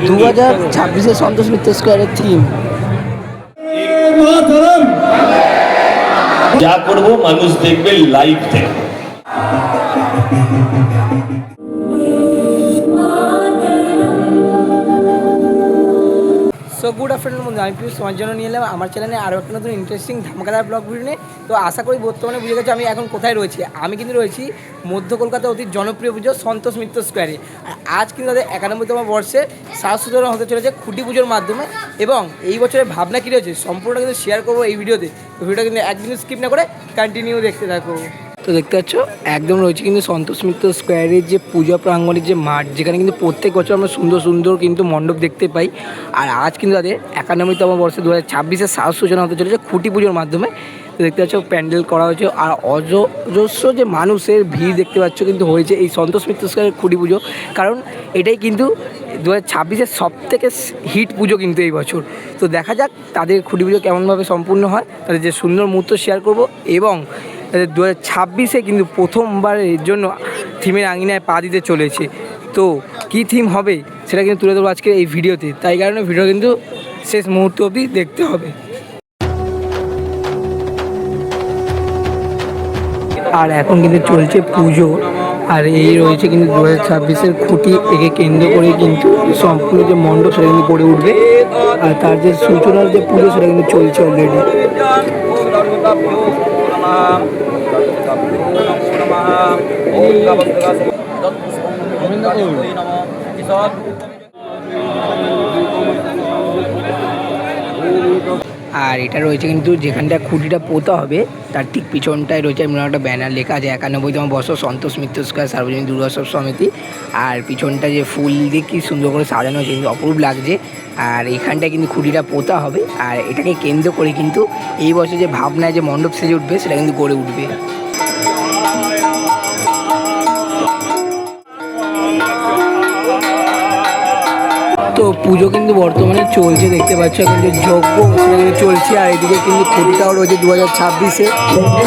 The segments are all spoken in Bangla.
2026 সন্তোষ মিত্র স্কোয়ারের থিম। যা করবো মানুষ দেখবে, লাইভ দেখবে। সো গুড আফটারনুন বন্ধু, আমি প্লিজ তোমার জন্য নিয়ে এলাম আমার চ্যানেলে আরও একটা নতুন ইন্টারেস্টিং ধামাকাদার ব্লগ ভিডিও নিয়ে। তো আশা করি বর্তমানে বুঝে গেছো আমি এখন কোথায় রয়েছি। আমি কিন্তু রয়েছি মধ্য কলকাতার অতি জনপ্রিয় পুজো সন্তোষ মিত্র স্কোয়ারে। আর আজ কিন্তু তাদের 91তম বর্ষে সাজসজ্জা হতে চলেছে খুঁটি পুজোর মাধ্যমে। এবং এই বছরের ভাবনা কী রয়েছে সম্পূর্ণটা কিন্তু শেয়ার করবো এই ভিডিওতে। তো ভিডিওটা কিন্তু একদিন স্কিপ না করে কন্টিনিউ দেখতে থাকো। তো দেখতে পাচ্ছ একদম রয়েছে কিন্তু সন্তোষ মিত্র স্কোয়ারের যে পূজা প্রাঙ্গণের যে মাঠ, যেখানে কিন্তু প্রত্যেক বছর আমরা সুন্দর সুন্দর কিন্তু মণ্ডপ দেখতে পাই। আর আজ কিন্তু তাদের 91তম বর্ষে 2026 সাজ সূচনা হতে চলেছে খুঁটি পুজোর মাধ্যমে। তো দেখতে পাচ্ছ প্যান্ডেল করা হয়েছে আর অজস্র যে মানুষের ভিড় দেখতে পাচ্ছ কিন্তু হয়েছে এই সন্তোষ মিত্র স্কোয়ারের খুঁটি পুজো। কারণ এটাই কিন্তু 2026 সব থেকে হিট পুজো কিন্তু এই বছর। তো দেখা যাক তাদের খুঁটি পুজো কেমনভাবে সম্পূর্ণ হয়, তাদের যে সুন্দর মুহূর্ত শেয়ার করব। এবং 2026 কিন্তু প্রথমবারের জন্য থিমের আঙিনায় পা দিতে চলেছে। তো কী থিম হবে সেটা কিন্তু তুলে ধরবো আজকের এই ভিডিওতে, তাই কারণে ভিডিও কিন্তু শেষ মুহূর্ত অবধি দেখতে হবে। আর এখন কিন্তু চলছে পুজো, আর এই রয়েছে কিন্তু 2026 খুঁটি, একে কেন্দ্র করে কিন্তু সম্পূর্ণ যে মণ্ডপ সেটা কিন্তু গড়ে উঠবে। আর তার যে সূচনার যে পুজো সেটা কিন্তু চলছে অলরেডি। আর এটা রয়েছে কিন্তু যেখানটা খুঁটিটা পোতা হবে তার ঠিক পিছনটায় রয়েছে এমন একটা ব্যানার, লেখা আছে 91তম বর্ষ সন্তোষ মিত্র স্কোয়ার সার্বজনীন দুর্গোৎসব সমিতি। আর পিছনটা যে ফুল দিয়ে কি সুন্দর করে সাজানো হয়েছে কিন্তু অপরূপ লাগছে। আর এখানটায় কিন্তু খুঁটিটা পোতা হবে, আর এটাকে কেন্দ্র করে কিন্তু এই বছর যে ভাবনায় যে মণ্ডপ সেজে উঠবে সেটা কিন্তু গড়ে উঠবে। তো পুজো কিন্তু বর্তমানে চলছে, দেখতে পাচ্ছ কিন্তু যজ্ঞ সেখানে চলছে। আর এদিকে কিন্তু খুঁটিটাও রয়েছে 2026-এ,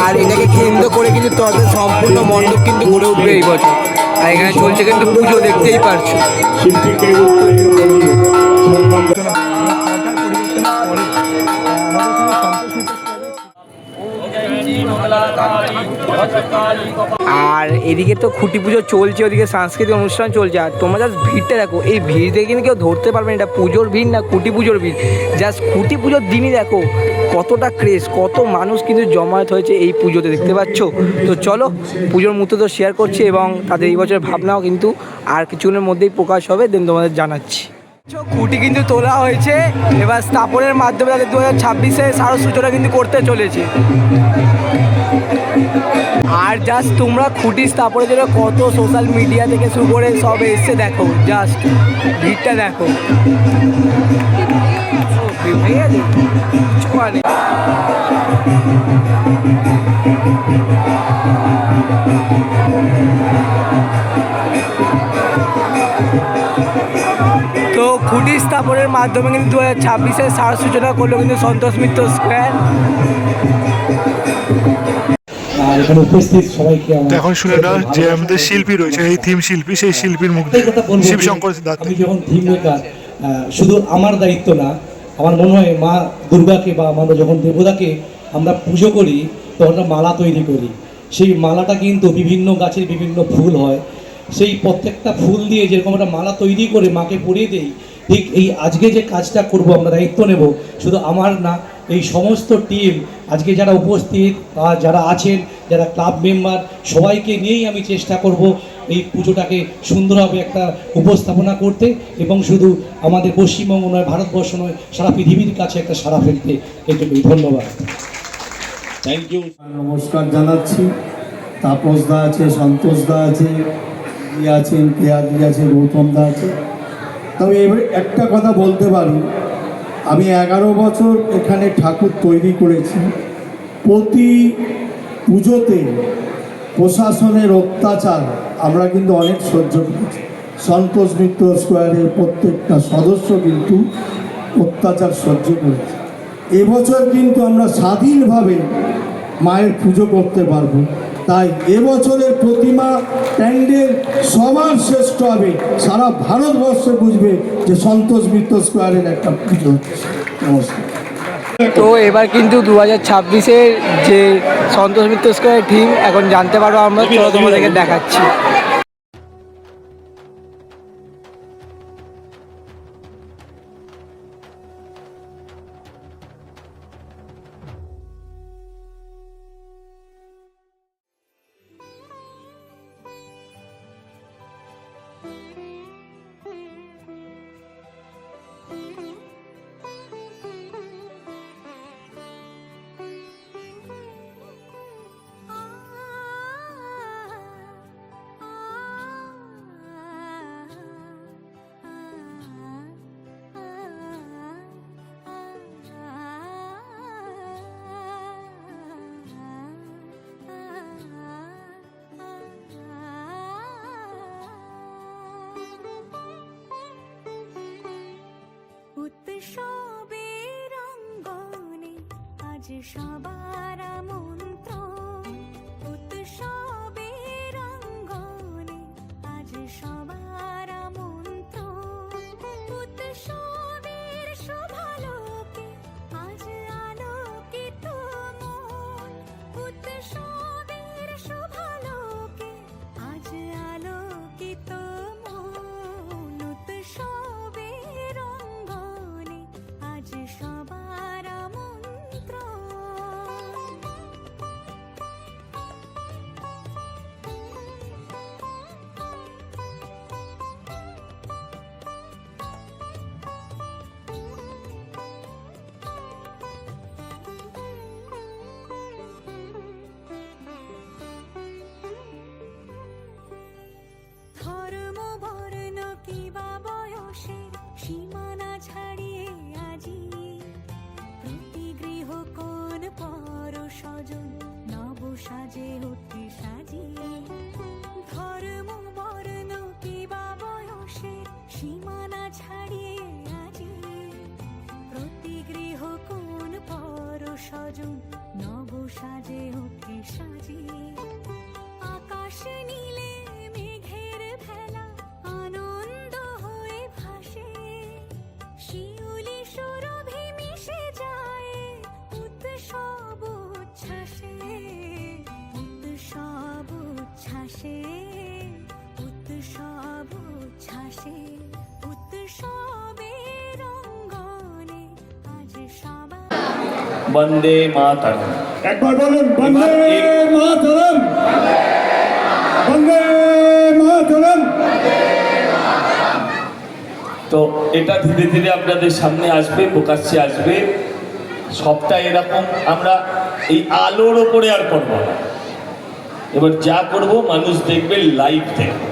আর এটাকে কেন্দ্র করে কিন্তু তাদের সম্পূর্ণ মণ্ডপ কিন্তু গড়ে উঠবে এই বছর। আর এখানে চলছে কিন্তু পুজো, দেখতেই পারছো। আর এদিকে তো খুঁটি পুজো চলছে, ওদিকে সাংস্কৃতিক অনুষ্ঠান চলছে। আর তোমরা জাস্ট ভিড়টা দেখো, এই ভিড় দেখে কিন্তু কেউ ধরতে পারবে না এটা পুজোর ভিড় না খুঁটি পুজোর ভিড়। জাস্ট খুঁটি পুজোর দিনই দেখো কতটা ক্রেজ, কত মানুষ কিন্তু জমায়েত হয়েছে এই পুজোতে, দেখতে পাচ্ছ। তো চলো পুজোর মুহূর্ত তো শেয়ার করছি এবং তাদের এই বছরের ভাবনাও কিন্তু আর কিছুদিনের মধ্যেই প্রকাশ হবে, দেন তোমাদের জানাচ্ছি। খুঁটি কিন্তু তোলা হয়েছে, এবার স্থাপনের মাধ্যমে তাদের 2026-এ সাজ সূচনা কিন্তু করতে চলেছে। আর জাস্ট তোমরা খুঁটি স্থাপনের জন্য কত সোশ্যাল মিডিয়া থেকে শুরু করে সব এসছে দেখো, জাস্ট ভিড়টা দেখো। তো খুঁটি স্থাপনের মাধ্যমে কিন্তু 2026-এ সাজ সূচনা করলো কিন্তু সন্তোষ মিত্র স্কোয়ার। আর এখানে উপস্থিত সবাইকে এখন শুনে না যে আমাদের শিল্পী রয়েছে, এই থিম শিল্পী, সেই শিল্পীর মুখ শিবশঙ্কর সিদ্ধার্থ। আমি যখন থিম মেকার, শুধু আমার দায়িত্ব না, আমার মনে হয় মা দুর্গাকে বা আমরা যখন দেবতাকে আমরা পুজো করি তখন আমরা মালা তৈরি করি। সেই মালাটা কিন্তু বিভিন্ন গাছের বিভিন্ন ফুল হয়, সেই প্রত্যেকটা ফুল দিয়ে যেরকম একটা মালা তৈরি করে মাকে পরিয়ে দেই, ঠিক এই আজকে যে কাজটা করব আমরা দায়িত্ব নেব, শুধু আমার না, এই সমস্ত টিম আজকে যারা উপস্থিত আর যারা আছেন, যারা ক্লাব মেম্বার, সবাইকে নিয়েই আমি চেষ্টা করব এই পুজোটাকে সুন্দরভাবে একটা উপস্থাপনা করতে এবং শুধু আমাদের পশ্চিমবঙ্গ নয়, ভারতবর্ষ নয়, সারা পৃথিবীর কাছে একটা সাড়া ফেলতে। এটুকুই, ধন্যবাদ, থ্যাংক ইউ। নমস্কার জানাচ্ছি। তাপসদা আছে, সন্তোষদা আছে, আছেন কেয়াদি আছে, গৌতমদা আছে। তবে এবার একটা কথা বলতে পারি, আমি 11 বছর এখানে ঠাকুর তৈরি করেছি। প্রতি পুজোতে প্রশাসনের অত্যাচার আমরা কিন্তু অনেক সহ্য করেছি। সন্তোষ মিত্র স্কোয়ারের প্রত্যেকটা সদস্য কিন্তু অত্যাচার সহ্য করেছে। এবছর কিন্তু আমরা স্বাধীনভাবে মায়ের পুজো করতে পারবো। তাই এবছরের প্রতিমা প্যান্ডেল সবার শ্রেষ্ঠ হবে, সারা ভারতবর্ষ বুঝবে যে সন্তোষ মিত্র স্কোয়ারের একটা পুজো হচ্ছে। নমস্কার। তো এবার কিন্তু 2026-এর যে সন্তোষ মিত্র স্কোয়ারের থিম এখন জানতে পারবো আমরা, তো তোমাদেরকে দেখাচ্ছি। উৎসবের অঙ্গনে আজ সবার আমন্ত্রণ, উৎসবের অঙ্গনে আজ সবার আমন্ত্রণ, উৎসবের শোভালোকে আজ আলোকিত মন, উৎসবের শোভালোকে আজ আলোকিত মন, উৎসবের অঙ্গনে আজ সবার আমন্ত্রণ। ধর্ম বর্ণ কিবা বয়সের সীমানা ছাড়িয়ে আজি প্রতি গৃহ কোন পর স্বজন নব সাজে ওঠে সাজিয়ে। ধর্ম বর্ণ কিবা বয়সের সীমানা ছাড়িয়ে আজি প্রতি গৃহ কোন পর স্বজন নব সাজে ওঠে সাজিয়ে। আকাশ নীলে মেঘের ভেলা আনন্দ হয়ে ভাসে, শিউলি সুরভি মিশে যায় উৎসব উচ্ছ্বাসে, উৎসব উচ্ছ্বাসে, উৎসব উচ্ছ্বাসে, উৎসবের অঙ্গনে আজ সবার। বন্দে মাতরম। একবার বলুন বন্দে মাতরম, বন্দে মাতরম। তো এটা ধীরে ধীরে আপনাদের সামনে আসবে, প্রকাশ্যে আসবে। সবটা এরকম আমরা এই আলোর ওপরে আর করবো না। এবার যা করব মানুষ দেখবে, লাইভ দেখবে।